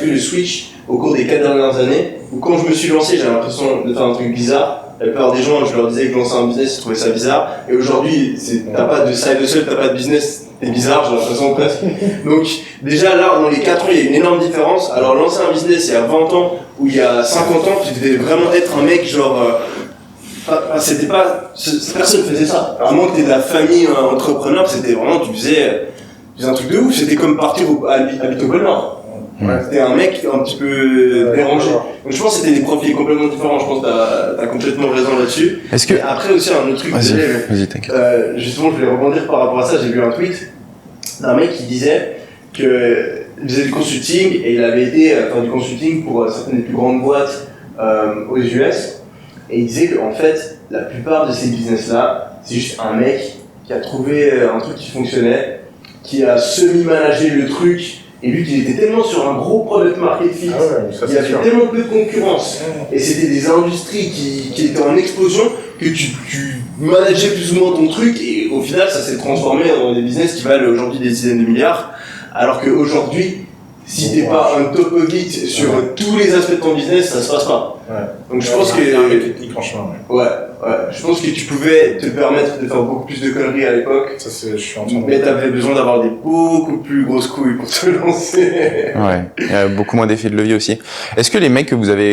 vu le switch au cours des 4 dernières années, où quand je me suis lancé, j'avais l'impression de faire un truc bizarre. La plupart des gens, je leur disais que lancer un business, ils trouvaient ça bizarre. Et aujourd'hui, t'as pas de side hustle, t'as pas de business, t'es bizarre, j'ai l'impression presque. Donc, déjà là, dans les 4 ans, il y a une énorme différence. Alors, lancer un business il y a 20 ans, ou il y a 50 ans, tu devais vraiment être un mec genre, c'était pas, personne faisait ça. À moins que t'aies de la famille entrepreneur, c'était vraiment, tu faisais un truc de ouf. C'était comme partir habiter au pôle Nord. Ouais. C'était un mec un petit peu dérangé. Donc je pense que c'était des profils complètement différents. Je pense que t'as complètement raison là-dessus. Est-ce que... Et après aussi un autre truc. Vas-y, t'inquiète. Justement, je voulais rebondir par rapport à ça. J'ai vu un tweet d'un mec qui disait que il faisait du consulting et il avait été faire du consulting pour certaines des plus grandes boîtes aux US. Et il disait qu'en fait, la plupart de ces business-là, c'est juste un mec qui a trouvé un truc qui fonctionnait, qui a semi-managé le truc. Et lui, il était tellement sur un gros product market fit, il y avait tellement peu de concurrence, et c'était des industries qui étaient en explosion, que tu manageais plus ou moins ton truc, et au final, ça s'est transformé dans des business qui valent aujourd'hui des dizaines de milliards, alors qu'aujourd'hui, si t'es pas un top of it sur tous les aspects de ton business, ça se passe pas. Donc je pense que... je pense que tu pouvais te permettre de faire beaucoup plus de conneries à l'époque. Ça, je suis entièrement. Mais t'avais besoin d'avoir des beaucoup plus grosses couilles pour te lancer. Ouais, il y a beaucoup moins d'effets de levier aussi. Est-ce que les mecs que vous avez